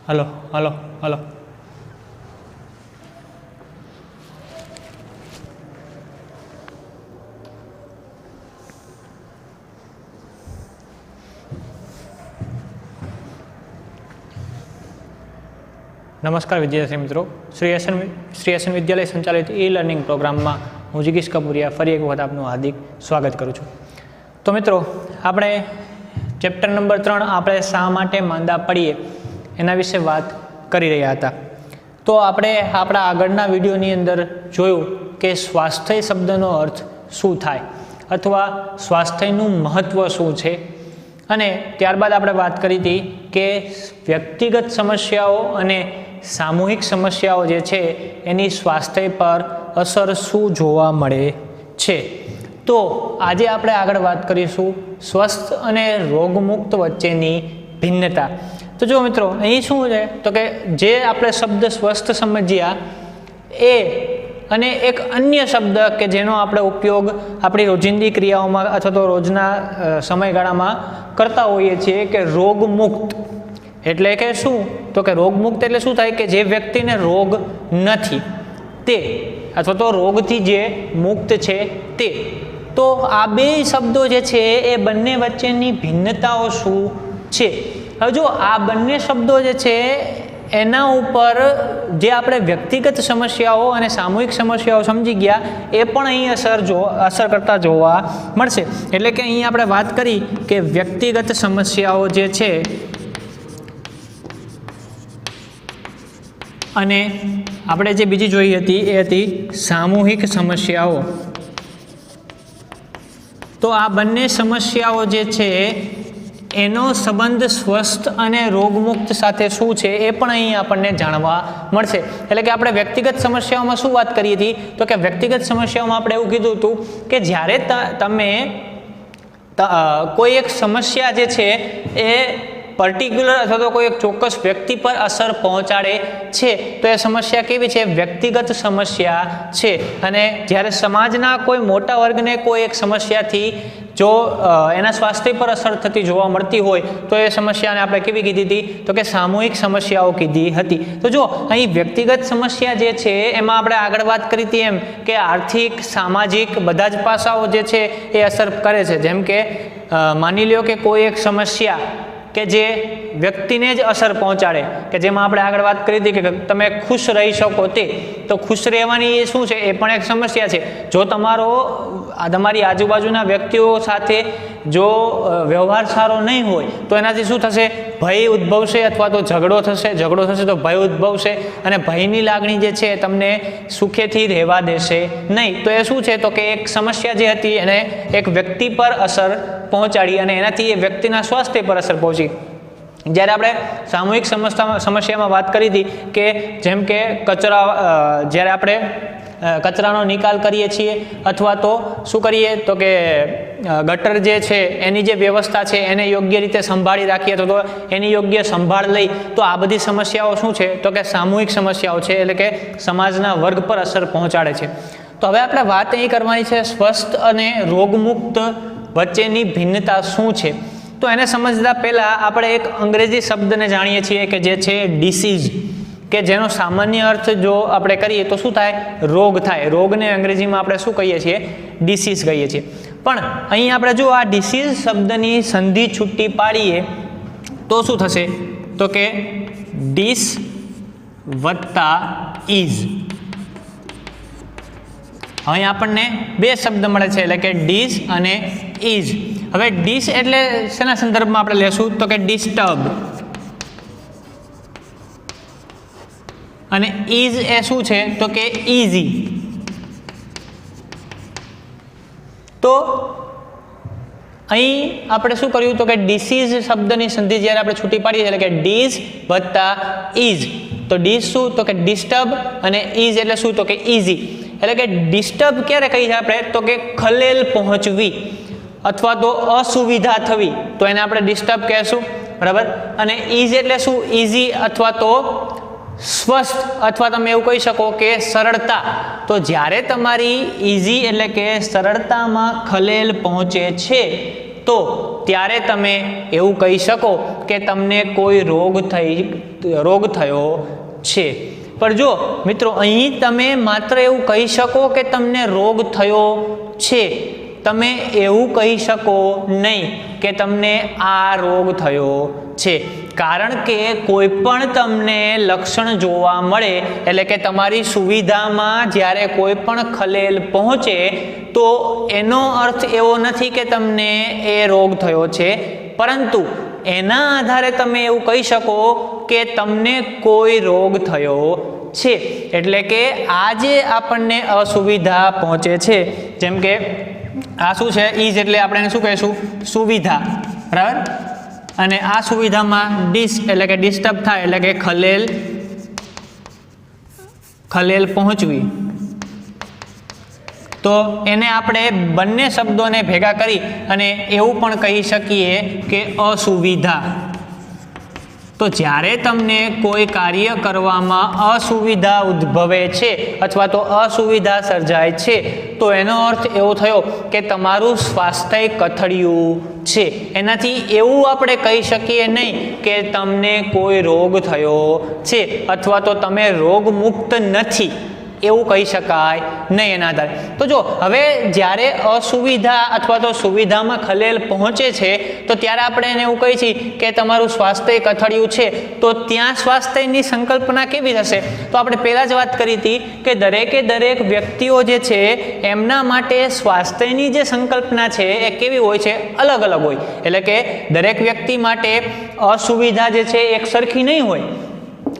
Hello hello hello નમસ્કાર વિદ્યાર્થી મિત્રો, શ્રી એસ એન વિદ્યાલય સંચાલિત ઈ લર્નિંગ પ્રોગ્રામમાં હું જિગીશ કપૂરિયા ફરી એક વખત આપનું હાર્દિક સ્વાગત કરું છું. તો મિત્રો, આપણે ચેપ્ટર નંબર 3 આપણે શા માટે માંદા પડીએ એના વિશે વાત કરી રહ્યા હતા. તો આપણે આપણા આગળના વિડીયોની અંદર જોયું કે સ્વાસ્થ્ય શબ્દનો અર્થ શું થાય અથવા સ્વાસ્થ્યનું મહત્ત્વ શું છે, અને ત્યારબાદ આપણે વાત કરી હતી કે વ્યક્તિગત સમસ્યાઓ અને સામૂહિક સમસ્યાઓ જે છે એની સ્વાસ્થ્ય પર અસર શું જોવા મળે છે. તો આજે આપણે આગળ વાત કરીશું સ્વસ્થ અને રોગમુક્ત વચ્ચેની ભિન્નતા. તો જો મિત્રો, અહીં શું છે તો કે જે આપણે શબ્દ સ્વસ્થ સમજ્યા એ અને એક અન્ય શબ્દ કે જેનો આપણે ઉપયોગ આપણી રોજિંદી ક્રિયાઓમાં અથવા તો રોજના સમયગાળામાં કરતા હોઈએ છીએ કે રોગમુક્ત. એટલે કે શું તો કે રોગમુક્ત એટલે શું થાય કે જે વ્યક્તિને રોગ નથી તે, અથવા તો રોગથી જે મુક્ત છે તે. તો આ બે શબ્દો જે છે એ બંને વચ્ચેની ભિન્નતાઓ શું છે? હવે જો આ બંને શબ્દો જે છે એના ઉપર જે આપણે વ્યક્તિગત સમસ્યાઓ અને સામૂહિક સમસ્યાઓ સમજી ગયા એ પણ અહીં અસર કરતા જોવા મળશે. એટલે કે અહીં આપણે વાત કરી કે વ્યક્તિગત સમસ્યાઓ જે છે અને આપણે જે બીજી જોઈ હતી એ હતી સામૂહિક સમસ્યાઓ. તો આ બંને સમસ્યાઓ જે છે એનો સંબંધ સ્વસ્થ અને રોગમુક્ત સાથે શું છે એ પણ અહીં આપણને જાણવા મળશે. એટલે કે આપણે વ્યક્તિગત સમસ્યાઓમાં શું વાત કરી હતી તો કે વ્યક્તિગત સમસ્યાઓમાં આપણે એવું કીધું હતું કે જ્યારે તમે કોઈ એક સમસ્યા જે છે એ પર્ટિક્યુલર અથવા તો કોઈ એક ચોક્કસ વ્યક્તિ પર અસર પહોંચાડે છે તો એ સમસ્યા કેવી છે? વ્યક્તિગત સમસ્યા છે. અને જ્યારે સમાજના કોઈ મોટા વર્ગને કોઈ એક સમસ્યાથી જો એના સ્વાસ્થ્ય પર અસર થતી જોવા મળતી હોય તો એ સમસ્યાને આપણે કેવી કીધી હતી તો કે સામૂહિક સમસ્યાઓ કીધી હતી. તો જો અહીં વ્યક્તિગત સમસ્યા જે છે એમાં આપણે આગળ વાત કરી હતી એમ કે આર્થિક, સામાજિક બધા જ પાસાઓ જે છે એ અસર કરે છે. જેમ કે માની લ્યો કે કોઈ એક સમસ્યા કે જે વ્યક્તિને જ અસર પહોંચાડે, કે જેમાં આપણે આગળ વાત કરી હતી કે તમે ખુશ રહી શકો તે, તો ખુશ રહેવાની એ શું છે એ પણ એક સમસ્યા છે. જો તમારી આજુબાજુના વ્યક્તિઓ સાથે જો વ્યવહાર સારો નહીં હોય તો એનાથી શું થશે? ભય ઉદ્ભવશે અથવા તો ઝઘડો થશે તો ભય ઉદ્ભવશે, અને ભયની લાગણી જે છે તમને સુખેથી રહેવા દેશે નહીં. તો એ શું છે તો કે એક સમસ્યા જે હતી એને એક વ્યક્તિ પર અસર પહોંચાડી અને એનાથી એ વ્યક્તિના સ્વાસ્થ્ય પર અસર પહોંચી. જ્યારે આપણે સામૂહિક સમસ્યામાં વાત કરી હતી કે જેમ કે જ્યારે આપણે કચરાનો નિકાલ કરીએ છીએ અથવા તો શું કરીએ તો કે ગટર જે છે એની જે વ્યવસ્થા છે એને યોગ્ય રીતે સંભાળી રાખીએ તો એની યોગ્ય સંભાળ લઈ, તો આ બધી સમસ્યાઓ શું છે તો કે સામૂહિક સમસ્યાઓ છે. એટલે કે સમાજના વર્ગ પર અસર પહોંચાડે છે. તો હવે આપણે વાત અહીં કરવાની છે સ્વસ્થ અને રોગમુક્ત વચ્ચેની ભિન્નતા શું છે. તો એને સમજતા પહેલાં આપણે એક અંગ્રેજી શબ્દને જાણીએ છીએ કે જે છે ડિસીઝ, કે જેનો સામાન્ય અર્થ જો આપણે કરીએ તો શું થાય? રોગ થાય. રોગને અંગ્રેજીમાં આપણે શું કહીએ છીએ? ડિસીઝ કહીએ છીએ. પણ અહીં આપણે જો આ ડિસીઝ શબ્દની સંધિ છૂટી પાડીએ તો શું થશે તો કે ડિસ વત્તા ઇઝ. અહીં આપણને બે શબ્દ મળે છે, એટલે કે ડિસ અને ઇઝ. હવે ડિસ એટલે શેના સંદર્ભમાં આપણે લેશું તો કે ડિસ્ટર્બ, અને ઇઝ એ શું છે તો કે ઇઝી. તો અહીં આપણે શું કર્યું તો કે ડિસીઝ શબ્દની સંધિ જ્યારે આપણે છૂટી પાડીએ એટલે કે ડીઝ વત્તા ઇઝ. તો ડીઝ શું તો કે ડિસ્ટર્બ, અને ઇઝ એટલે શું તો કે ઇઝી. એટલે કે ડિસ્ટર્બ ક્યારે કહીએ આપણે તો કે ખલેલ પહોંચવી અથવા તો અસુવિધા થવી, તો એને આપણે ડિસ્ટર્બ કહેશું, બરાબર. અને ઇઝ એટલે શું? ઇઝી અથવા તો સ્વસ્થ, અથવા તમે એવું કહી શકો કે સરળતા. તો જ્યારે તમારી ઇઝી એટલે કે સરળતામાં ખલેલ પહોંચે છે તો ત્યારે તમે એવું કહી શકો કે તમને કોઈ રોગ રોગ થયો છે। પણ જો મિત્રો અહીં તમે માત્ર એવું કહી શકો કે તમને રોગ થયો છે, તમે એવું કહી શકો નહીં કે તમને આ રોગ થયો છે, કારણ કે કોઈ પણ તમને લક્ષણ જોવા મળે એટલે કે તમારી સુવિધામાં જ્યારે કોઈ પણ ખલેલ પહોંચે તો એનો અર્થ એવો નથી કે તમને એ રોગ થયો છે, પરંતુ એના આધારે તમે એવું કહી શકો કે તમને કોઈ રોગ થયો છે। એટલે કે આ જે આપણને અસુવિધા પહોંચે છે, જેમ કે આ શું છે, ઈજ એટલે આપણે એને શું કહીશું, સુવિધા, બરાબર, અને આ સુવિધામાં ડિસ એટલે કે ડિસ્ટર્બ થાય એટલે કે ખલેલ પહોંચવી, તો એને આપણે બંને શબ્દોને ભેગા કરી અને એવું પણ કહી શકીએ કે અસુવિધા। તો જ્યારે તમને કોઈ કાર્ય કરવામાં અસુવિધા ઉદ્ભવે છે અથવા તો અસુવિધા સર્જાય છે, તો એનો અર્થ એવો થયો કે તમારું સ્વાસ્થ્ય કથળિયું છે। એનાથી એવું આપણે કહી શકીએ નહીં કે તમને કોઈ રોગ થયો છે અથવા તો તમે રોગમુક્ત નથી, એવું કહી શકાય નહીં એના આધારે। તો જો હવે જ્યારે અસુવિધા અથવા તો સુવિધામાં ખલેલ પહોંચે છે તો ત્યારે આપણે એને એવું કહીએ છીએ કે તમારું સ્વાસ્થ્ય કથળિયું છે, તો ત્યાં સ્વાસ્થ્યની સંકલ્પના કેવી થશે? તો આપણે પહેલાં જ વાત કરી હતી કે દરેક વ્યક્તિઓ જે છે એમના માટે સ્વાસ્થ્યની જે સંકલ્પના છે એ કેવી હોય છે, અલગ અલગ હોય। એટલે કે દરેક વ્યક્તિ માટે અસુવિધા જે છે એક સરખી નહીં હોય।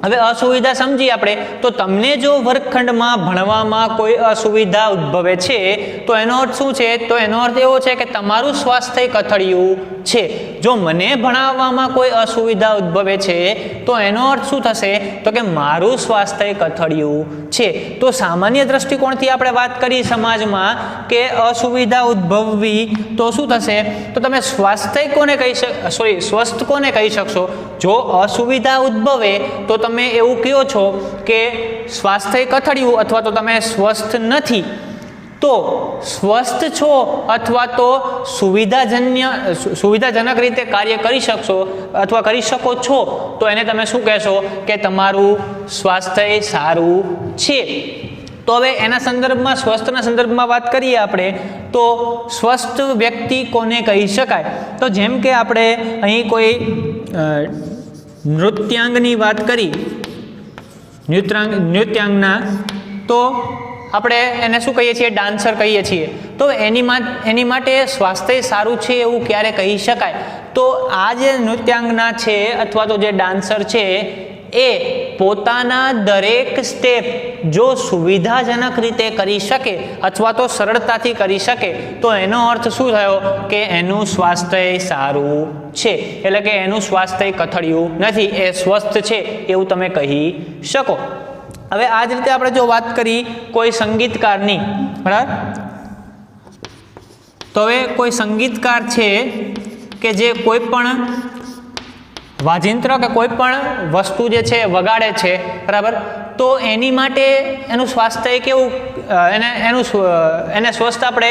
હવે અસુવિધા સમજી આપણે, તો તમને જો વર્ગખંડમાં ભણવામાં કોઈ અસુવિધા ઉદ્ભવે છે તો એનો અર્થ શું છે? તો એનો અર્થ એવો છે કે તમારું સ્વાસ્થ્ય કથળિયું છે। જો મને ભણાવવામાં કોઈ અસુવિધા ઉદ્ભવે છે તો એનો અર્થ શું થશે? તો કે મારું સ્વાસ્થ્ય કથળિયું છે। તો સામાન્ય દ્રષ્ટિકોણથી આપણે વાત કરી સમાજમાં કે અસુવિધા ઉદ્ભવવી તો શું થશે? તો તમે સ્વાસ્થ્ય કોને કહી સ્વસ્થ કોને કહી શકશો? જો અસુવિધા ઉદ્ભવે તો તમે એવું કહો છો કે સ્વાસ્થ્ય કથળિયું અથવા તો તમે સ્વસ્થ નથી, તો સ્વસ્થ છો અથવા તો સુવિધાજનક રીતે કાર્ય કરી શકશો અથવા કરી શકો છો, તો એને તમે શું કહેશો કે તમારું સ્વાસ્થ્ય સારું છે। તો હવે એના સંદર્ભમાં સ્વસ્થના સંદર્ભમાં વાત કરીએ આપણે, તો સ્વસ્થ વ્યક્તિ કોને કહી શકાય? તો જેમ કે આપણે અહીં કોઈ નૃત્યાંગની વાત કરી, નૃત્યાંગના, તો આપણે એને શું કહીએ છીએ? ડાન્સર કહીએ છીએ। તો એની માટે સ્વાસ્થ્ય સારું છે એવું ક્યારે કહી શકાય? તો આ જે નૃત્યાંગના છે અથવા તો જે ડાન્સર છે એ પોતાના દરેક સ્ટેપ જો સુવિધાજનક રીતે કરી શકે અથવા તો સરળતાથી કરી શકે તો એનો અર્થ શું થયો કે એનું સ્વાસ્થ્ય સારું છે, એટલે કે એનું સ્વાસ્થ્ય કથળિયું નથી, એ સ્વસ્થ છે એવું તમે કહી શકો। હવે આ જ રીતે આપણે જો વાત કરી કોઈ સંગીતકારની, બરાબર, તો હવે કોઈ સંગીતકાર છે કે જે કોઈ પણ વાજિંત્ર કે કોઈ પણ વસ્તુ જે છે વગાડે છે, બરાબર, તો એની માટે એનું સ્વાસ્થ્ય કેવું, એને સ્વસ્થ આપણે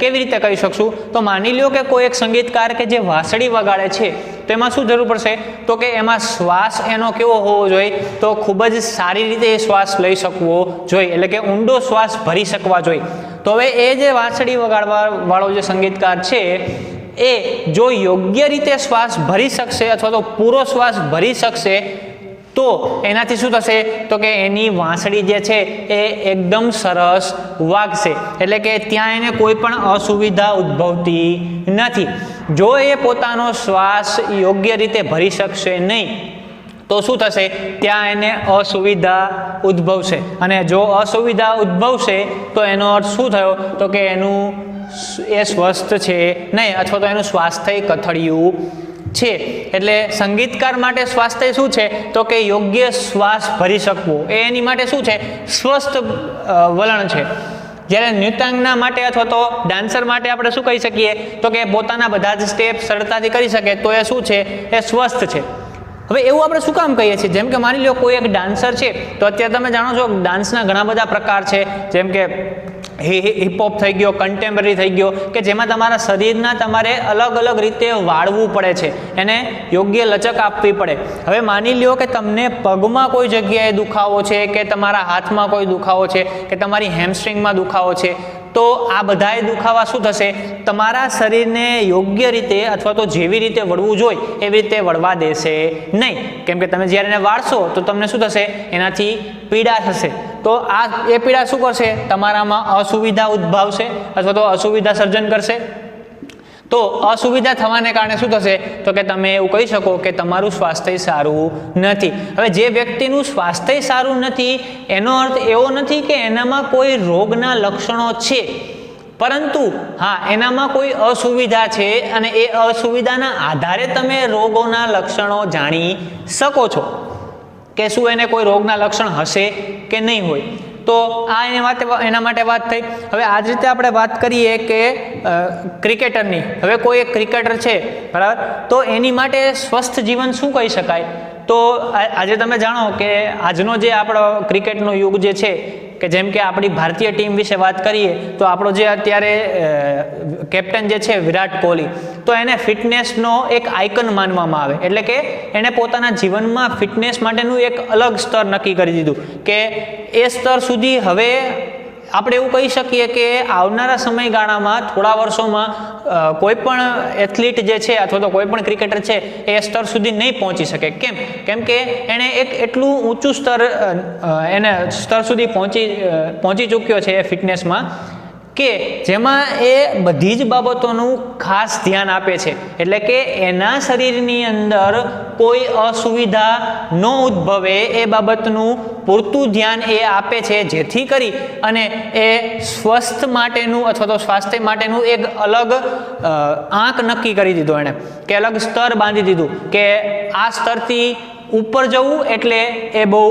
કેવી રીતે કહી શકશું? તો માની લો કે કોઈ એક સંગીતકાર કે જે વાંસળી વગાડે છે, તો એમાં શું જરૂર પડશે? તો કે એમાં શ્વાસ એનો કેવો હોવો જોઈએ? તો ખૂબ જ સારી રીતે એ શ્વાસ લઈ શકવો જોઈએ, એટલે કે ઊંડો શ્વાસ ભરી શકવા જોઈએ। તો હવે એ જે વાંસળી વગાડવા વાળો જે સંગીતકાર છે એ જો યોગ્ય રીતે શ્વાસ ભરી શકશે અથવા તો પૂરો શ્વાસ ભરી શકશે તો એનાથી શું થશે? તો કે એની વાંસળી જે છે એ એકદમ સરસ વાગશે, એટલે કે ત્યાં એને કોઈ પણ અસુવિધા ઉદ્ભવતી નથી। જો એ પોતાનો શ્વાસ યોગ્ય રીતે ભરી શકશે નહીં તો શું થશે? ત્યાં એને અસુવિધા ઉદ્ભવશે, અને જો અસુવિધા ઉદ્ભવશે તો એનો અર્થ શું થયો? તો કે એ સ્વસ્થ છે નહીં અથવા તો એનું સ્વાસ્થ્ય કથળિયું છે। એટલે સંગીતકાર માટે સ્વાસ્થ્ય શું છે? તો કે યોગ્ય શ્વાસ ભરી શકવો, એ એની માટે શું છે? સ્વસ્થ વલણ છે। જ્યારે નૃત્યાંગના માટે અથવા તો ડાન્સર માટે આપણે શું કહી શકીએ? તો કે પોતાના બધા જ સ્ટેપ સરળતાથી કરી શકે તો એ શું છે? એ સ્વસ્થ છે। હવે એવું આપણે શું કામ કહીએ છીએ? જેમ કે માની લો કોઈ એક ડાન્સર છે, તો અત્યારે તમે જાણો છો ડાન્સના ઘણા બધા પ્રકાર છે, જેમ કે હિપહોપ થઈ ગયો, કન્ટેમ્પરરી થઈ ગયો, કે જેમાં તમારા શરીરના તમારે અલગ અલગ રીતે વાળવું પડે છે, એને યોગ્ય લચક આપવી પડે. હવે માની લ્યો કે તમને પગમાં કોઈ જગ્યાએ દુખાવો છે, કે તમારા હાથમાં કોઈ દુખાવો છે, કે તમારી હેમસ્ટ્રિંગમાં દુખાવો છે, તો આ બધાય દુખાવા શું થશે, તમારા શરીરને યોગ્ય રીતે અથવા તો જેવી રીતે વળવું જોઈએ એવી રીતે વળવા દેશે નહીં. કેમ કે તમે જ્યારે એને વાળશો તો તમને શું થશે, એનાથી પીડા થશે. તો આ એ પીડા શું કરશે, તમારામાં અસુવિધા ઉદ્ભવશે અથવા તો અસુવિધા સર્જન કરશે. તો અસુવિધા થવાને કારણે શું થશે, તો કે તમે એવું કહી શકો કે તમારું સ્વાસ્થ્ય સારું નથી. હવે જે વ્યક્તિનું સ્વાસ્થ્ય સારું નથી એનો અર્થ એવો નથી કે એનામાં કોઈ રોગના લક્ષણો છે, પરંતુ હા એનામાં કોઈ અસુવિધા છે અને એ અસુવિધાના આધારે તમે રોગોના લક્ષણો જાણી શકો છો કે શું એને કોઈ રોગના લક્ષણ હશે કે નહીં હોય. તો આ એના માટે વાત થઈ. હવે આ જ રીતે આપણે વાત કરીએ કે ક્રિકેટરની. હવે કોઈ એક ક્રિકેટર છે, બરાબર, તો એની માટે સ્વસ્થ જીવન શું કહી શકાય. તો આજે તમે જાણો કે આજનો જે આપણો ક્રિકેટનો યુગ જે છે, કે જેમ કે આપણી ભારતીય ટીમ વિશે વાત કરીએ તો આપણો જે અત્યારે કેપ્ટન જે છે વિરાટ કોહલી, તો એને ફિટનેસનો એક આઇકન માનવામાં આવે. એટલે કે એણે પોતાના જીવનમાં ફિટનેસ માટેનું એક અલગ સ્તર નક્કી કરી દીધું કે એ સ્તર સુધી હવે આપણે એવું કહી શકીએ કે આવનારા સમયગાળામાં થોડા વર્ષોમાં કોઈ પણ એથ્લીટ જે છે અથવા તો કોઈ પણ ક્રિકેટર છે એ સ્તર સુધી નહીં પહોંચી શકે. કેમ કે એણે એક એટલું ઊંચું સ્તર સુધી પહોંચી ચૂક્યો છે એ ફિટનેસમાં, કે જેમાં એ બધી જ બાબતોનું ખાસ ધ્યાન આપે છે. એટલે કે એના શરીરની અંદર કોઈ અસુવિધા ન ઉદ્ભવે એ બાબતનું પૂરતું ધ્યાન એ આપે છે, જેથી કરી અને એ સ્વસ્થ માટેનું અથવા તો સ્વાસ્થ્ય માટેનું એક અલગ આંક નક્કી કરી દીધો એણે, કે અલગ સ્તર બાંધી દીધું કે આ સ્તરથી ઉપર જવું એટલે એ બહુ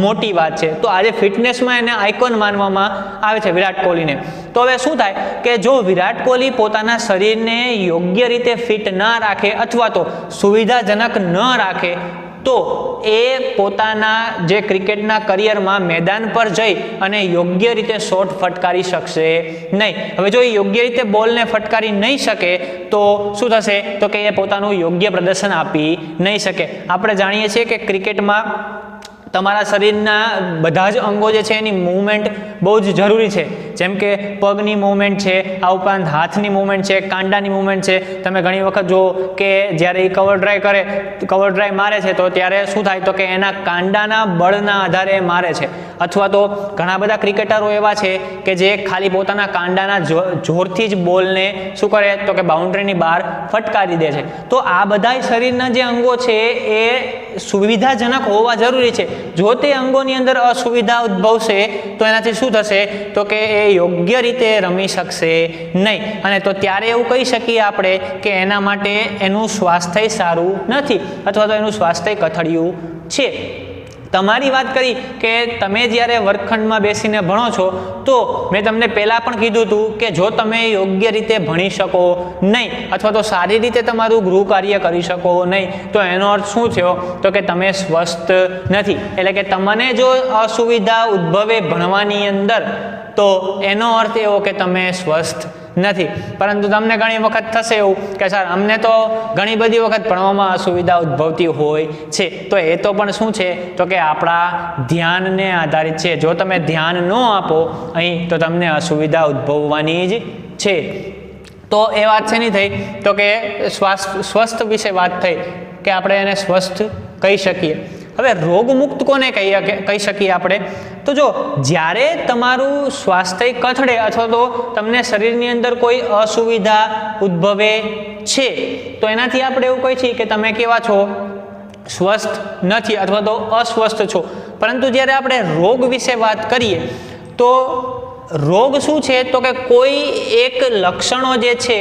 મોટી વાત છે. તો આજે ફિટનેસમાં એને આઇકોન માનવામાં આવે છે વિરાટ કોહલીને. તો હવે શું થાય કે જો વિરાટ કોહલી પોતાના શરીરને યોગ્ય રીતે ફિટ ના રાખે અથવા તો સુવિધાજનક ન રાખે તો એ પોતાના જે ક્રિકેટના કરિયરમાં મેદાન પર જઈ અને યોગ્ય રીતે શોટ ફટકારી શકશે નહીં. હવે જો એ યોગ્ય રીતે બોલને ફટકારી નહીં શકે તો શું થશે, તો કે એ પોતાનું યોગ્ય પ્રદર્શન આપી નહીં શકે. આપણે જાણીએ છીએ કે ક્રિકેટમાં તમારા શરીરના બધા જ અંગો જે છે એની મૂવમેન્ટ બહુ જ જરૂરી છે. જેમ કે પગની મૂવમેન્ટ છે, આ ઉપરાંત હાથની મૂવમેન્ટ છે, કાંડાની મૂવમેન્ટ છે. તમે ઘણી વખત જો કે જ્યારે એ કવર ડ્રાઈવ મારે છે તો ત્યારે શું થાય, તો કે એના કાંડાના બળના આધારે મારે છે. અથવા તો ઘણા બધા ક્રિકેટરો એવા છે કે જે ખાલી પોતાના કાંડાના જોરથી જ બોલને શું કરે, તો કે બાઉન્ડ્રીની બહાર ફટકારી દે છે. તો આ બધા શરીરના જે અંગો છે એ સુવિધાજનક હોવા જરૂરી છે. જો તે અંગોની અંદર અસુવિધા ઉદ્ભવશે તો એનાથી શું થશે, તો કે એ યોગ્ય રીતે રમી શકશે નહીં. અને તો ત્યારે એવું કહી શકીએ આપણે કે એના માટે એનું સ્વાસ્થ્ય સારું નથી અથવા તો એનું સ્વાસ્થ્ય કથળિયું છે. તમારી વાત કરી કે તમે જ્યારે વર્ગખંડમાં બેસીને ભણો છો તો મેં તમને પહેલાં પણ કીધું હતું કે જો તમે યોગ્ય રીતે ભણી શકો નહીં અથવા તો સારી રીતે તમારું ગૃહ કાર્ય કરી શકો નહીં તો એનો અર્થ શું થયો, તો કે તમે સ્વસ્થ નથી. એટલે કે તમને જો અસુવિધા ઉદ્ભવે ભણવાની અંદર તો એનો અર્થ એવો કે તમે સ્વસ્થ નથી. પરંતુ તમને ઘણી વખત થશે એવું કે સર અમને તો ઘણી બધી વખત ભણવામાં અસુવિધા ઉદ્ભવતી હોય છે. તો એ તો પણ શું છે, તો કે આપણા ધ્યાનને આધારિત છે. જો તમે ધ્યાન ન આપો અહીં તો તમને અસુવિધા ઉદ્ભવવાની જ છે. તો એ વાત છે નહીં થઈ, તો કે સ્વસ્થ વિશે વાત થઈ કે આપણે એને સ્વસ્થ કહી શકીએ. હવે રોગમુક્ત કોને કહી શકીએ આપણે, તો જો જ્યારે તમારું સ્વાસ્થ્ય કથળે અથવા તો તમને શરીરની અંદર કોઈ અસુવિધા ઉદ્ભવે છે તો એનાથી આપણે એવું કહી છીએ કે તમે કેવા છો, સ્વસ્થ નથી અથવા તો અસ્વસ્થ છો. પરંતુ જ્યારે આપણે રોગ વિશે વાત કરીએ તો રોગ શું છે, તો કે કોઈ એક લક્ષણો જે છે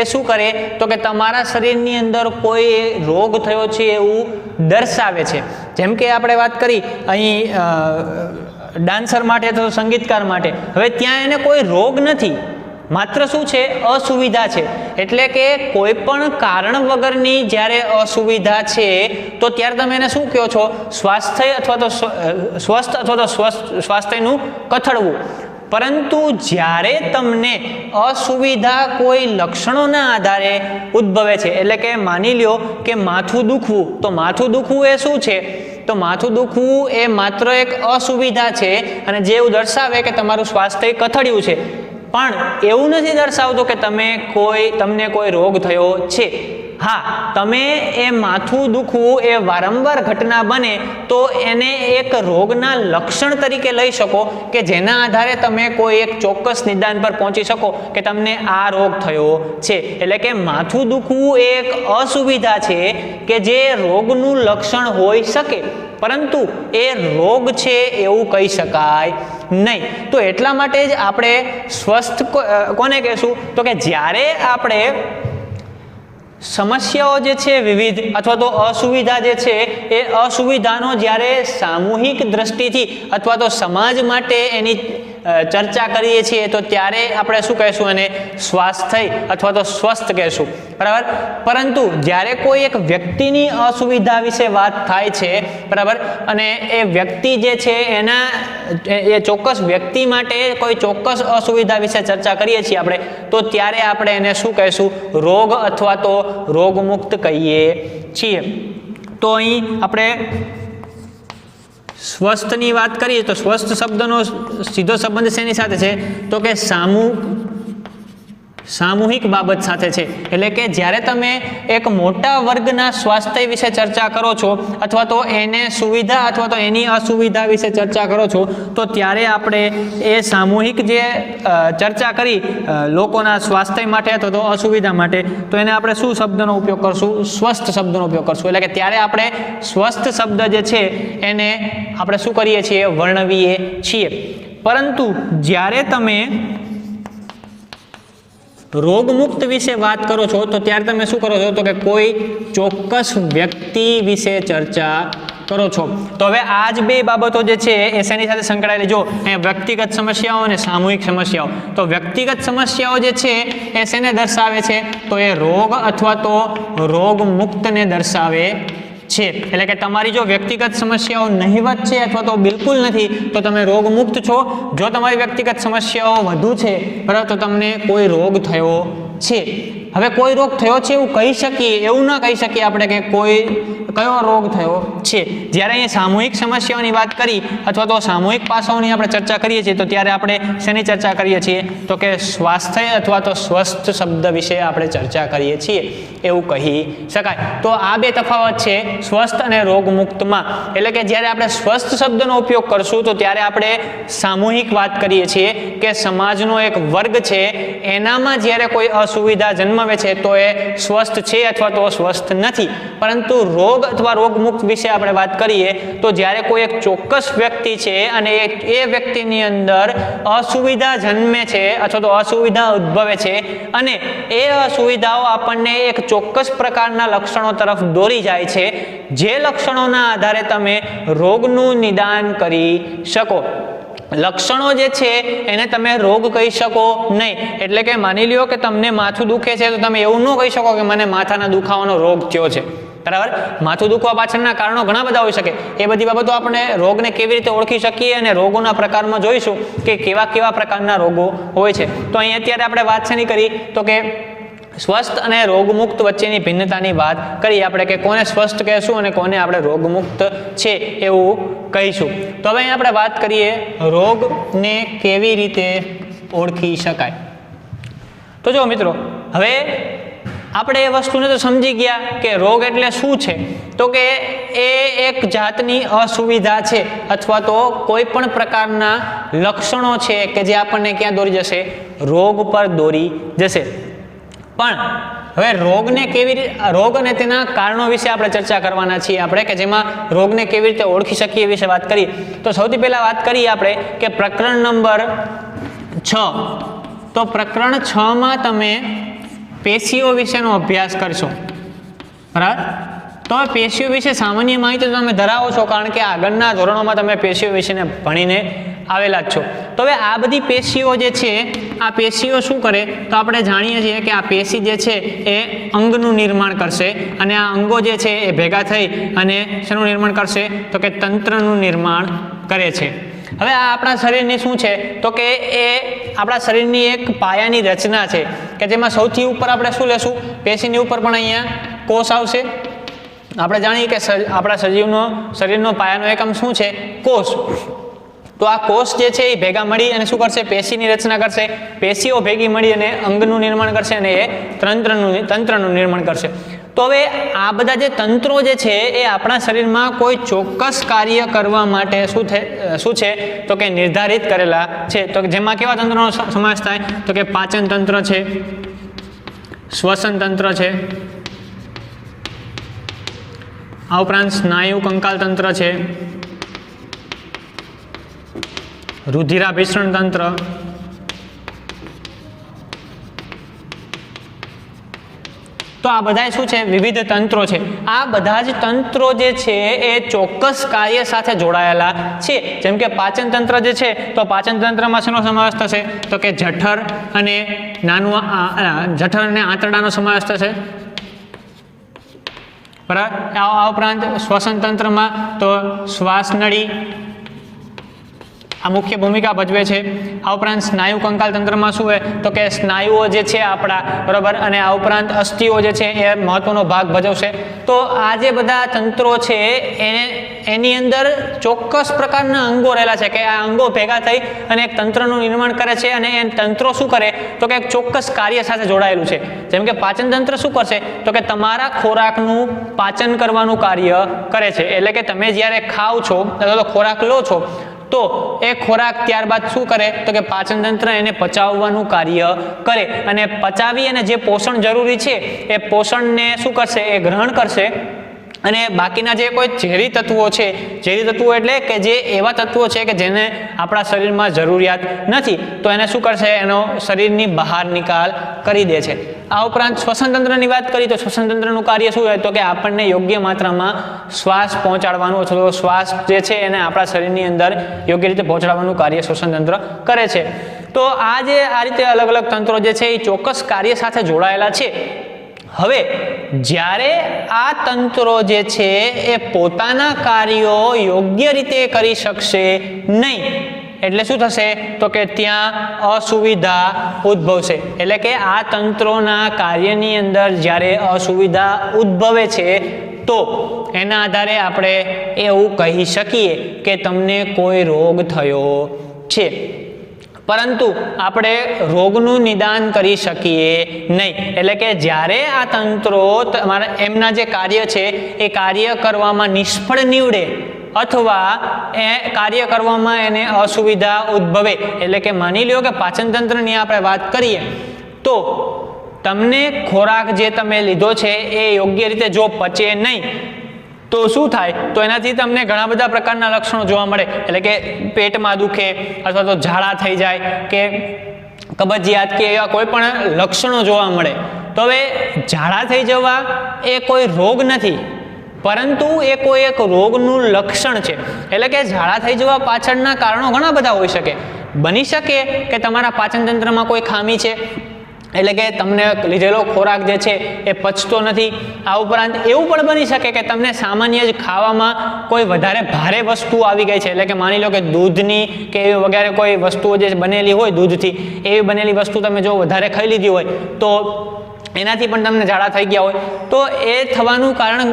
એ શું કરે, તો કે તમારા શરીરની અંદર કોઈ રોગ થયો છે એવું દર્શાવે છે. જેમ કે આપણે વાત કરી અહીં ડાન્સર માટે અથવા સંગીતકાર માટે, હવે ત્યાં એને કોઈ રોગ નથી, માત્ર શું છે, અસુવિધા છે. એટલે કે કોઈ પણ કારણ વગરની જ્યારે અસુવિધા છે તો ત્યારે તમે એને શું કહો છો, સ્વાસ્થ્ય અથવા તો સ્વસ્થ અથવા તો સ્વાસ્થ્યનું કથળવું. પરંતુ જ્યારે તમને અસુવિધા કોઈ લક્ષણોના આધારે ઉદ્ભવે છે, એટલે કે માની લ્યો કે માથું દુખવું, તો માથું દુખવું એ શું છે? તો માથું દુખવું એ માત્ર એક અસુવિધા છે અને જે એવું દર્શાવે કે તમારું સ્વાસ્થ્ય કથળ્યું છે, પણ એવું નથી દર્શાવતું કે તમને કોઈ રોગ થયો છે. હા, તમે એ માથું દુખવું એ વારંવાર ઘટના બને તો એને એક રોગના લક્ષણ તરીકે લઈ શકો કે જેના આધારે તમે કોઈ એક ચોક્કસ નિદાન પર પહોંચી શકો કે તમને આ રોગ થયો છે. એટલે કે માથું દુખવું એ એક અસુવિધા છે કે જે રોગનું લક્ષણ હોઈ શકે, પરંતુ એ રોગ છે એવું કહી શકાય નહીં. તો એટલા માટે જ આપણે સ્વસ્થ કોને કહેશું? તો કે જ્યારે આપણે સમસ્યાઓ જે છે વિવિધ અથવા તો અસુવિધા જે છે એ અસુવિધાનો જ્યારે સામૂહિક દ્રષ્ટિથી અથવા તો સમાજ માટે એની ચર્ચા કરીએ છીએ તો ત્યારે આપણે શું કહેશું? એને સ્વાસ્થ્ય અથવા તો સ્વસ્થ કહેશું, બરાબર. પરંતુ જ્યારે કોઈ એક વ્યક્તિની અસુવિધા વિશે વાત થાય છે, બરાબર, અને એ વ્યક્તિ જે છે એ ચોક્કસ વ્યક્તિ માટે કોઈ ચોક્કસ અસુવિધા વિશે ચર્ચા કરીએ છીએ આપણે, તો ત્યારે આપણે એને શું કહેશું? રોગ અથવા તો રોગમુક્ત કહીએ છીએ. તો અહીં આપણે સ્વસ્થની વાત કરીએ તો સ્વસ્થ શબ્દનો સીધો સંબંધ શેની સાથે છે? તો કે સામૂહિક બાબત સાથે છે. એટલે કે જ્યારે તમે એક મોટા વર્ગના સ્વાસ્થ્ય વિશે ચર્ચા કરો છો અથવા તો એને સુવિધા અથવા તો એની અસુવિધા વિશે ચર્ચા કરો છો, તો ત્યારે આપણે એ સામૂહિક જે ચર્ચા કરી લોકોના સ્વાસ્થ્ય માટે અથવા તો અસુવિધા માટે, તો એને આપણે શું શબ્દનો ઉપયોગ કરશું? સ્વસ્થ શબ્દનો ઉપયોગ કરશું. એટલે કે ત્યારે આપણે સ્વસ્થ શબ્દ જે છે એને આપણે શું કરીએ છીએ? વર્ણવીએ છીએ. પરંતુ જ્યારે તમે રોગમુક્ત વિશે વાત કરો છો તો ત્યારે તમે શું કરો છો? તો કે કોઈ ચોક્કસ વ્યક્તિ વિશે ચર્ચા કરો છો. તો હવે આ જ બે બાબતો જે છે એ શેની સાથે સંકળાયેલી? જો અહીંયા વ્યક્તિગત સમસ્યાઓ અને સામૂહિક સમસ્યાઓ. તો વ્યક્તિગત સમસ્યાઓ જે છે એ શેને દર્શાવે છે? તો એ રોગ અથવા તો રોગમુક્તને દર્શાવે છે. એટલે કે તમારી જો વ્યક્તિગત સમસ્યાઓ નહિવત છે અથવા તો બિલકુલ નથી તો તમે રોગમુક્ત છો. જો તમારી વ્યક્તિગત સમસ્યાઓ વધુ છે, બરાબર, તો તમને કોઈ રોગ થયો છે. હવે કોઈ રોગ થયો છે એવું કહી શકીએ, એવું ન કહી શકીએ આપણે કે કયો રોગ થયો છે. જ્યારે અહીંયા સામૂહિક સમસ્યાઓની વાત કરી અથવા તો સામૂહિક પાસાઓની આપણે ચર્ચા કરીએ છીએ તો ત્યારે આપણે શેની ચર્ચા કરીએ છીએ? તો કે સ્વાસ્થ્ય અથવા તો સ્વસ્થ શબ્દ વિશે આપણે ચર્ચા કરીએ છીએ એવું કહી શકાય. તો આ બે તફાવત છે સ્વસ્થ અને રોગમુક્તમાં. એટલે કે જ્યારે આપણે સ્વસ્થ શબ્દનો ઉપયોગ કરશું તો ત્યારે આપણે સામૂહિક વાત કરીએ છીએ કે સમાજનો એક વર્ગ છે એનામાં જ્યારે કોઈ અસુવિધા જન્માવે છે તો એ સ્વસ્થ છે અથવા તો સ્વસ્થ નથી. પરંતુ રોગ અથવા રોગમુક્ત વિશે આપણે વાત કરીએ તો જ્યારે કોઈ એક ચોક્કસ વ્યક્તિ છે અને એ વ્યક્તિની અંદર અસુવિધા જન્મે છે અથવા તો અસુવિધા ઉદ્ભવે છે અને એ અસુવિધાઓ આપણને એક ચોક્કસ પ્રકારના લક્ષણો તરફ દોરી જાય છે, જે લક્ષણોના આધારે તમે રોગનું નિદાન કરી શકો. લક્ષણો જે છે એને તમે રોગ કહી શકો નહીં. એટલે કે માની લ્યો કે તમને માથું દુખે છે તો તમે એવું ન કહી શકો કે મને માથાના દુખાવાનો રોગ થયો છે, બરાબર. માથું દુખવા પાછળના કારણો ઘણા બધા હોઈ શકે. એ બધી બાબતો આપણે રોગને કેવી રીતે ઓળખી શકીએ અને રોગોના પ્રકારમાં જોઈશું કે કેવા પ્રકારના રોગો હોય છે. તો અહીં અત્યારે આપણે વાત શેની કરી? તો કે સ્વસ્થ અને રોગમુક્ત વચ્ચેની ભિન્નતાની વાત કરીએ આપણે કે કોને સ્વસ્થ કહેશું અને કોને આપણે રોગમુક્ત છે એવું કહીશું. તો હવે અહીં આપણે વાત કરીએ રોગને કેવી રીતે ઓળખી શકાય. તો જો મિત્રો, હવે આપણે એ વસ્તુને તો સમજી ગયા કે રોગ એટલે શું છે. તો કે એ એક જાતની અસુવિધા છે અથવા તો કોઈ પણ પ્રકારના લક્ષણો છે કે જે આપણને ક્યાં દોરી જશે? રોગ પર દોરી જશે. પણ હવે રોગ અને તેના કારણો વિશે આપણે ચર્ચા કરવાના છીએ આપણે, કે જેમાં રોગને કેવી રીતે ઓળખી શકીએ એ વિશે વાત કરીએ. તો સૌથી પહેલા વાત કરીએ આપણે કે પ્રકરણ નંબર 6. તો પ્રકરણ 6માં તમે પેશીઓ વિશેનો અભ્યાસ કરશો, બરાબર. તો પેશીઓ વિશે સામાન્ય માહિતી તમે ધરાવો છો કારણ કે આગળના ધોરણોમાં તમે પેશીઓ વિશેને ભણીને આવેલા જ છો. તો હવે આ બધી પેશીઓ જે છે, આ પેશીઓ શું કરે? તો આપણે જાણીએ છીએ કે આ પેશી જે છે એ અંગનું નિર્માણ કરશે અને આ અંગો જે છે એ ભેગા થઈ અને શેનું નિર્માણ કરશે? તો કે તંત્રનું નિર્માણ કરે છે. હવે આ આપણા શરીરની શું છે તો કે એ આપણા શરીરની એક પાયાની રચના છે કે જેમાં સૌથી ઉપર આપણે શું લેશું, પેશીની ઉપર પણ અહીંયા કોષ આવશે. આપણે જાણીએ કે આપણા શરીરનો પાયાનો એકમ શું છે, કોષ. તો આ કોષ જે છે એ ભેગા મળી અને શું કરશે, પેશીની રચના કરશે. પેશીઓ ભેગી મળી અને અંગનું નિર્માણ કરશે અને એ તંત્રનું નિર્માણ કરશે. તો હવે આ બધા જે તંત્રો જે છે એ આપણા શરીરમાં કોઈ ચોક્કસ કાર્ય કરવા માટે શું છે તો કે નિર્ધારિત કરેલા છે. તો જેમાં કેવા તંત્રનો સમાવેશ થાય તો કે પાચન તંત્ર છે, શ્વસન તંત્ર છે, આ ઉપરાંત સ્નાયુ કંકાલ તંત્ર છે, રુધિરાભિસરણ તંત્ર, તો આ બધા શું છે, વિવિધ તંત્રો છે. આ બધા જ તંત્રો જે છે એ ચોક્કસ કાર્ય સાથે જોડાયેલા છે. જેમ કે પાચન તંત્ર જે છે તો પાચન તંત્રમાં શેનો સમાવેશ થશે તો કે જઠર અને આંતરડાનો સમાવેશ થશે. બરાબર. આ ઉપરાંત શ્વસન તંત્રમાં તો શ્વાસ નળી આ મુખ્ય ભૂમિકા ભજવે છે. આ ઉપરાંત સ્નાયુ કંકાલ તંત્રમાં શું હોય તો કે સ્નાયુઓ જે છે આપણા, બરાબર, અને આ ઉપરાંત અસ્થિઓ જે છે એ મહત્વનો ભાગ ભજવશે. તો આ જે બધા તંત્રો છે એની અંદર ચોક્કસ પ્રકારના અંગો રહેલા છે કે આ અંગો ભેગા થઈ અને એક તંત્રનું નિર્માણ કરે છે અને એ તંત્રો શું કરે તો કે એક ચોક્કસ કાર્ય સાથે જોડાયેલું છે. જેમ કે પાચન તંત્ર શું કરશે તો કે તમારા ખોરાકનું પાચન કરવાનું કાર્ય કરે છે. એટલે કે તમે જ્યારે ખાઓ છો અથવા તો ખોરાક લો છો તો એ ખોરાક ત્યારબાદ શું કરે તો કે પાચન તંત્ર એને પચાવવાનું કાર્ય કરે અને પચાવી અને જે પોષણ જરૂરી છે એ પોષણને શું કરશે, એ ગ્રહણ કરશે. અને બાકીના જે કોઈ ઝેરી તત્વો છે, ઝેરી તત્વો એટલે કે જે એવા તત્વો છે કે જેને આપણા શરીરમાં જરૂરિયાત નથી, તો એને શું કરશે, એનો શરીરની બહાર નિકાલ કરી દે છે. આ ઉપરાંત શ્વસન તંત્રની વાત કરીએ તો શ્વસન તંત્રનું કાર્ય શું હોય તો કે આપણને યોગ્ય માત્રામાં શ્વાસ પહોંચાડવાનું અથવા તો શ્વાસ જે છે એને આપણા શરીરની અંદર યોગ્ય રીતે પહોંચાડવાનું કાર્ય શ્વસન તંત્ર કરે છે. તો આ રીતે અલગ અલગ તંત્રો જે છે એ ચોક્કસ કાર્ય સાથે જોડાયેલા છે. હવે જ્યારે આ તંત્રો જે છે એ પોતાના કાર્યો યોગ્ય રીતે કરી શકશે નહીં એટલે શું થશે તો કે ત્યાં અસુવિધા ઉદ્ભવશે. એટલે કે આ તંત્રોના કાર્યની અંદર જ્યારે અસુવિધા ઉદ્ભવે છે તો એના આધારે આપણે એવું કહી શકીએ કે તમને કોઈ રોગ થયો છે, પરંતુ આપણે રોગનું નિદાન કરી શકીએ નહીં. એટલે કે જ્યારે આ તંત્રો તમારા એમના જે કાર્ય છે એ કાર્ય કરવામાં નિષ્ફળ નીવડે અથવા એ કાર્ય કરવામાં એને અસુવિધા ઉદ્ભવે, એટલે કે માની લ્યો કે પાચન તંત્રની આપણે વાત કરીએ તો તમને ખોરાક જે તમે લીધો છે એ યોગ્ય રીતે જો પચે નહીં તો શું થાય તો એનાથી તમને ઘણા બધા પ્રકારના લક્ષણો જોવા મળે. એટલે કે પેટમાં દુખે અથવા તો ઝાડા થઈ જાય કે કબજિયાત કે એવા કોઈ પણ લક્ષણો જોવા મળે. તો હવે ઝાડા થઈ જવા એ કોઈ રોગ નથી, પરંતુ એ કોઈ એક રોગનું લક્ષણ છે. એટલે કે ઝાડા થઈ જવા પાછળના કારણો ઘણા બધા હોઈ શકે. બની શકે કે તમારા પાચન તંત્રમાં કોઈ ખામી છે, એટલે કે તમને લીધેલો ખોરાક જે છે એ પચતો નથી. આ ઉપરાંત એવું પણ બની શકે કે તમને સામાન્ય જ ખાવામાં કોઈ વધારે ભારે વસ્તુ આવી ગઈ છે, એટલે કે માની લો કે દૂધની કે એવી વગેરે કોઈ વસ્તુઓ જે બનેલી હોય દૂધથી, એવી બનેલી વસ્તુ તમે જો વધારે ખાઈ લીધી હોય તો એનાથી પણ તમને ઝાડા થઈ ગયા હોય. તો એ થવાનું કારણ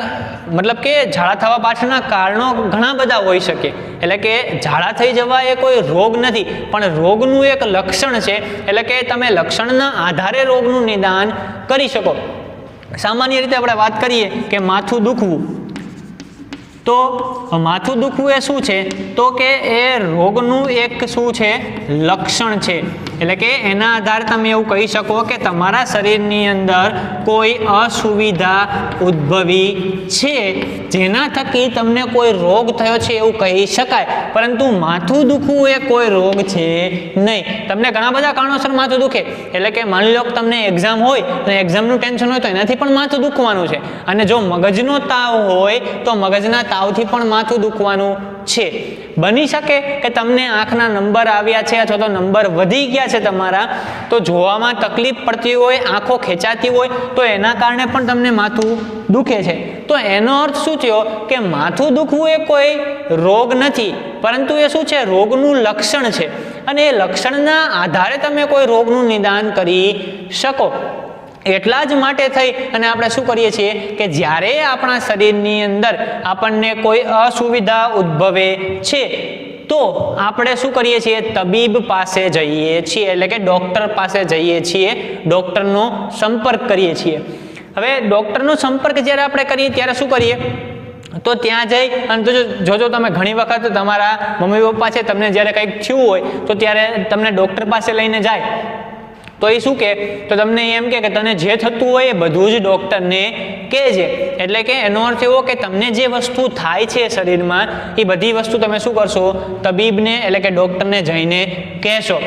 મતલબ કે ઝાડા થવા પાછળના કારણો ઘણા બધા હોઈ શકે. એટલે કે ઝાડા થઈ જવા એ કોઈ રોગ નથી, પણ રોગનું એક લક્ષણ છે. એટલે કે તમે લક્ષણના આધારે રોગનું નિદાન કરી શકો. સામાન્ય રીતે આપણે વાત કરીએ કે માથું દુખવું, તો માથું દુખવું એ શું છે તો કે એ રોગનું એક શું છે, લક્ષણ છે. એટલે કે એના આધારે તમે એવું કહી શકો કે તમારા શરીરની અંદર કોઈ અસુવિધા ઉદ્ભવી છે જેના થકી તમને કોઈ રોગ થયો છે એવું કહી શકાય. પરંતુ માથું દુખવું એ કોઈ રોગ છે નહીં. તમને ઘણા બધા કારણોસર માથું દુખે, એટલે કે માની લો કે તમને એક્ઝામ હોય અને એક્ઝામનું ટેન્શન હોય તો એનાથી પણ માથું દુખવાનું છે. અને જો મગજનો તાવ હોય તો મગજના તાવથી પણ માથું દુખવાનું છે. બની શકે કે તમને આંખના નંબર આવ્યા છે અથવા તો નંબર વધી ગયા છે તમારા, તો જોવામાં તકલીફ પડતી હોય, આંખો ખેંચાતી હોય, તો એના કારણે પણ તમને માથું દુખે છે. તો એનો અર્થ શું થયો કે માથું દુખવું એ કોઈ રોગ નથી, પરંતુ એ શું છે, રોગનું લક્ષણ છે. અને એ લક્ષણના આધારે તમે કોઈ રોગનું નિદાન કરી શકો. એટલા જ માટે થઈ અને આપણે શું કરીએ છીએ કે જ્યારે આપણા શરીરની અંદર આપણને કોઈ અસુવિધા ઉદ્ભવે છે, તો આપણે શું કરીએ છીએ, તબીબ પાસે જઈએ છીએ, એટલે કે ડૉક્ટર પાસે જઈએ છીએ, ડૉક્ટરનો સંપર્ક કરીએ છીએ. હવે ડૉક્ટરનો સંપર્ક જ્યારે આપણે કરીએ ત્યારે શું કરીએ, તો ત્યાં જઈ અને જોજો તમે ઘણી વખત તમારા મમ્મી પપ્પા છે, તમને જ્યારે કંઈક થયું હોય તો ત્યારે તમને ડૉક્ટર પાસે લઈને જાય, તો એ શું કહે, તો તમને એમ કે તને જે થતું હોય એ બધું જ ડૉક્ટરને કહેજે. એટલે કે એનો અર્થ એવો કે તમને જે વસ્તુ થાય છે શરીરમાં, એ બધી વસ્તુ તમે શું કરશો, તબીબને એટલે કે ડૉક્ટરને જઈને કહેશો.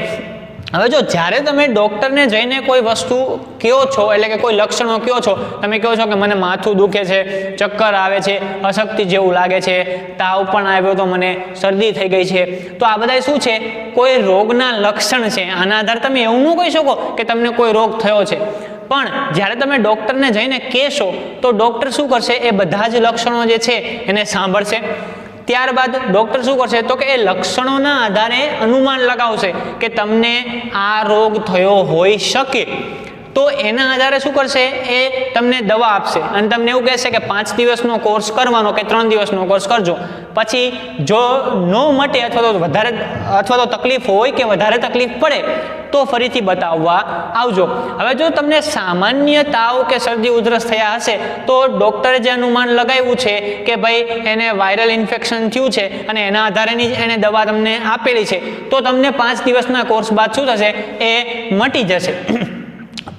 હવે જો જ્યારે તમે ડૉક્ટરને જઈને કોઈ વસ્તુ કહો છો, એટલે કે કોઈ લક્ષણો કહો છો, તમે કહો છો કે મને માથું દુખે છે, ચક્કર આવે છે, અશક્તિ જેવું લાગે છે, તાવ પણ આવ્યો તો મને શરદી થઈ ગઈ છે, તો આ બધા શું છે, કોઈ રોગના લક્ષણ છે. આના આધારે તમે એવું ન કહી શકો કે તમને કોઈ રોગ થયો છે. પણ જ્યારે તમે ડૉક્ટરને જઈને કહેશો તો ડૉક્ટર શું કરશે, એ બધા જ લક્ષણો જે છે એને સાંભળશે. ત્યારબાદ ડૉક્ટર શું કરશે, તો કે એ લક્ષણોના આધારે અનુમાન લગાવશે કે તમને આ રોગ થયો હોઈ શકે. તો એના આધારે શું કરશે, એ તમને દવા આપશે અને તમને એવું કહેશે કે 5 દિવસનો કોર્સ કરવાનો કે 3 દિવસનો કોર્સ કરજો. પછી જો ન મટે અથવા તો તકલીફ હોય કે વધારે તકલીફ પડે તો ફરીથી બતાવવા આવજો. હવે જો તમને સામાન્ય તાવ કે શરદી ઉધરસ થયા હશે તો ડૉક્ટરે જે અનુમાન લગાવ્યું છે કે ભાઈ એને વાયરલ ઇન્ફેક્શન થયું છે અને એના આધારેની એને દવા તમને આપેલી છે, તો તમને 5 દિવસના કોર્સ બાદ શું થશે, એ મટી જશે.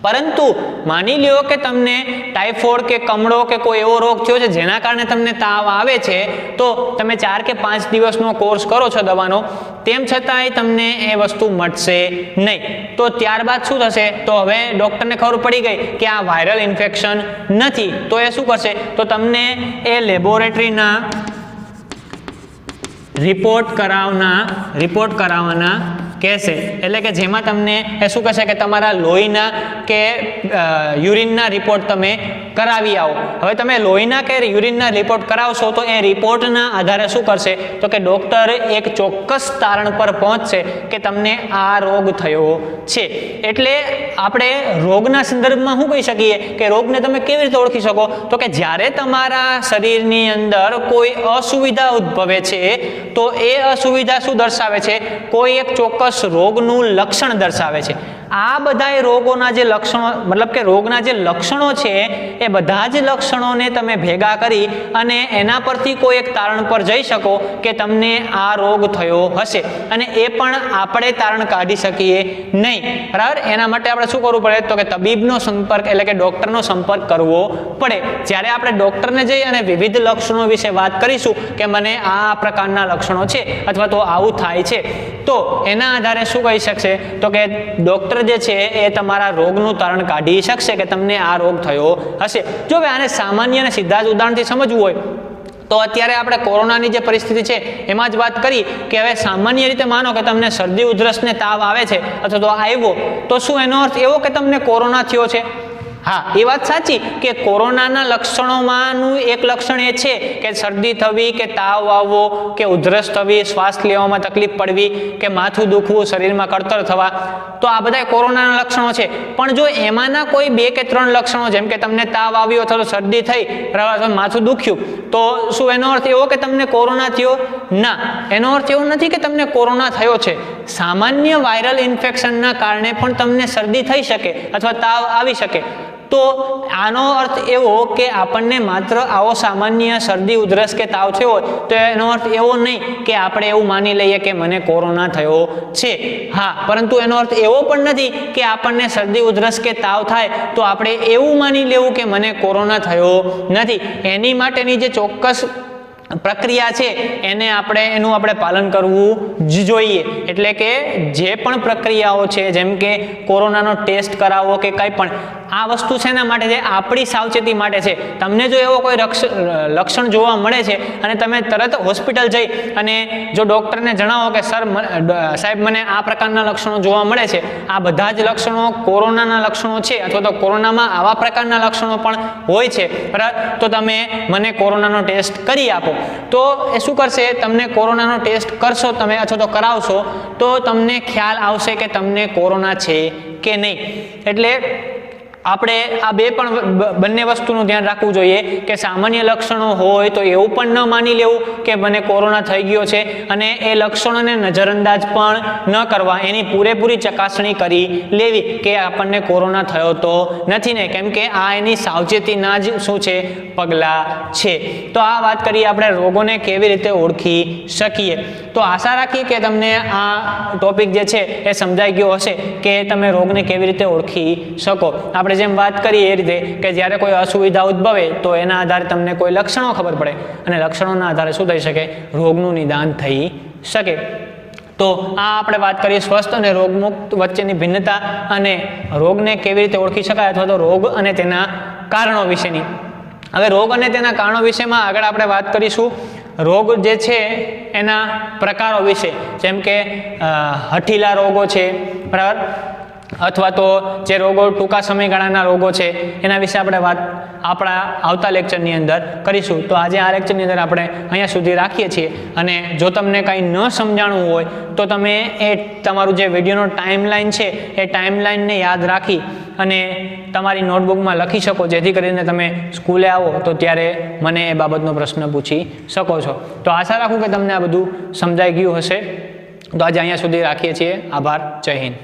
પરંતુ માની લ્યો કે તમને ટાઇફોઇડ કે કમળો કે કોઈ એવો રોગ થયો છે જેના કારણે તમને તાવ આવે છે, તો તમે 4 કે 5 દિવસનો કોર્સ કરો છો દવાનો, તેમ છતાંય તમને એ વસ્તુ મટશે નહીં. તો ત્યારબાદ શું થશે, તો હવે ડૉક્ટરને ખબર પડી ગઈ કે આ વાયરલ ઇન્ફેક્શન નથી, તો એ શું કરશે, તો તમને એ લેબોરેટરીના રિપોર્ટ કરાવવાના કહેશે. એટલે કે જેમાં તમને એ શું કહેશે કે તમારા લોહીના કે યુરિનના રિપોર્ટ તમે કરાવી આવો. હવે તમે લોહીના કે યુરિનના રિપોર્ટ કરાવશો તો એ રિપોર્ટના આધારે શું કરશે, તો કે ડૉક્ટર એક ચોક્કસ તારણ પર પહોંચશે કે તમને આ રોગ થયો છે. એટલે આપણે રોગના સંદર્ભમાં શું કહી શકીએ કે રોગને તમે કેવી રીતે ઓળખી શકો, તો કે જ્યારે તમારા શરીરની અંદર કોઈ અસુવિધા ઉદ્ભવે છે તો એ અસુવિધા શું દર્શાવે છે, કોઈ એક ચોક્કસ રોગનું લક્ષણ દર્શાવે છે. આ બધા રોગોના જે લક્ષણો, મતલબ કે રોગના જે લક્ષણો છે એ બધા જ લક્ષણોને તમે ભેગા કરી અને એના પરથી કોઈ એક તારણ પર જઈ શકો કે તમને આ રોગ થયો હશે. અને એ પણ આપણે તારણ કાઢી શકીએ નહીં, બરાબર. એના માટે આપણે શું કરવું પડે, તો કે તબીબનો સંપર્ક એટલે કે ડૉક્ટરનો સંપર્ક કરવો પડે. જ્યારે આપણે ડૉક્ટરને જઈ અને વિવિધ લક્ષણો વિશે વાત કરીશું કે મને આ પ્રકારના લક્ષણો છે અથવા તો આવું થાય છે, તો એના આધારે શું કહી શકશે, તો કે ડૉક્ટર જે છે એ તમારા રોગનું તારણ કાઢી શકશે કે તમને આ રોગ થયો હશે. જો હવે આને સામાન્ય અને સીધા જ ઉદાહરણથી સમજવું હોય તો અત્યારે આપણે કોરોનાની જે પરિસ્થિતિ છે એમાં જ વાત કરી કે હવે સામાન્ય રીતે માનો કે તમને શરદી ઉધરસને તાવ આવે છે અથવા તો આવ્યો, તો શું એનો અર્થ એવો કે તમને કોરોના થયો છે? હા, એ વાત સાચી કે કોરોનાના લક્ષણોમાંનું એક લક્ષણ એ છે કે શરદી થવી કે તાવ આવવો કે ઉધરસ થવી, શ્વાસ લેવામાં તકલીફ પડવી કે માથું દુખવું, શરીરમાં કળતર થવા, તો આ બધા કોરોનાના લક્ષણો છે. પણ જો એમાંના કોઈ 2 કે 3 લક્ષણો, જેમ કે તમને તાવ આવ્યો અથવા તો શરદી થઈ, માથું દુખ્યું, તો શું એનો અર્થ એવો કે તમને કોરોના થયો? ના, એનો અર્થ એવો નથી કે તમને કોરોના થયો છે. સામાન્ય વાયરલ ઇન્ફેક્શનના કારણે પણ તમને શરદી થઈ શકે અથવા તાવ આવી શકે. તો આનો અર્થ એવો કે આપણને માત્ર આવો સામાન્ય શરદી ઉધરસ કે તાવ થયો હોય તો એનો અર્થ એવો નહીં કે આપણે એવું માની લઈએ કે મને કોરોના થયો છે. હા, પરંતુ એનો અર્થ એવો પણ નથી કે આપણને શરદી ઉધરસ કે તાવ થાય તો આપણે એવું માની લેવું કે મને કોરોના થયો નથી. એની માટેની જે ચોક્કસ પ્રક્રિયા છે એનું આપણે પાલન કરવું જ જોઈએ. એટલે કે જે પણ પ્રક્રિયાઓ છે જેમ કે કોરોનાનો ટેસ્ટ કરાવવો કે કંઈ પણ, આ વસ્તુ શેના માટે છે? આપણી સાવચેતી માટે છે. તમને જો એવો કોઈ લક્ષણ જોવા મળે છે અને તમે તરત હોસ્પિટલ જઈ અને જો ડૉક્ટરને જણાવો કે સાહેબ મને આ પ્રકારના લક્ષણો જોવા મળે છે, આ બધા જ લક્ષણો કોરોનાના લક્ષણો છે અથવા તો કોરોનામાં આવા પ્રકારના લક્ષણો પણ હોય છે બરાબર, તો તમે મને કોરોનાનો ટેસ્ટ કરી આપો. તો એ શું કરશે? તમને કોરોનાનો ટેસ્ટ કરશો તમે અથવા તો કરાવશો તો તમને ખ્યાલ આવશે કે તમને કોરોના છે કે નહીં. એટલે આપણે આ બંને વસ્તુનું ધ્યાન રાખવું જોઈએ કે સામાન્ય લક્ષણો હોય તો એવું પણ ન માની લેવું કે મને કોરોના થઈ ગયો છે, અને એ લક્ષણોને નજરઅંદાજ પણ ન કરવા, એની પૂરેપૂરી ચકાસણી કરી લેવી કે આપણને કોરોના થયો તો નથી ને, કેમ કે આ એની સાવચેતીના જ શું છે? પગલાં છે. તો આ વાત કરીએ આપણે રોગોને કેવી રીતે ઓળખી શકીએ. તો આશા રાખી કે તમને આ ટોપિક જે છે એ સમજાઈ ગયો હશે કે તમે રોગને કેવી રીતે ઓળખી શકો. આપણે જેમ વાત કરીએ એ રીતે કે જ્યારે કોઈ અસુવિધા ઉદ્ભવે તો એના આધારે તમને કોઈ લક્ષણો ખબર પડે અને લક્ષણોના આધારે શું થઈ શકે? રોગનું નિદાન થઈ શકે. તો આ આપણે વાત કરીએ સ્વસ્થ અને રોગમુક્ત વચ્ચેની ભિન્નતા અને રોગને કેવી રીતે ઓળખી શકાય અથવા તો રોગ અને તેના કારણો વિશેની. હવે રોગ અને તેના કારણો વિશેમાં આગળ આપણે વાત કરીશું રોગ જે છે એના પ્રકારો વિશે, જેમ કે હઠીલા રોગો છે બરાબર, અથવા તો જે રોગો ટૂંકા સમયગાળાના રોગો છે એના વિશે આપણે વાત આપણા આવતા લેક્ચરની અંદર કરીશું. તો આજે આ લેક્ચરની અંદર આપણે અહીંયા સુધી રાખીએ છીએ, અને જો તમને કંઈ ન સમજાણું હોય તો તમે એ તમારું જે વિડીયોનો ટાઈમલાઈન છે એ ટાઈમલાઈનને યાદ રાખી અને તમારી નોટબુકમાં લખી શકો, જેથી કરીને તમે સ્કૂલે આવો તો ત્યારે મને એ બાબતનો પ્રશ્ન પૂછી શકો છો. તો આશા રાખું કે તમને આ બધું સમજાઈ ગયું હશે. તો આજે અહીંયા સુધી રાખીએ છીએ. આભાર. જય હિન્દ.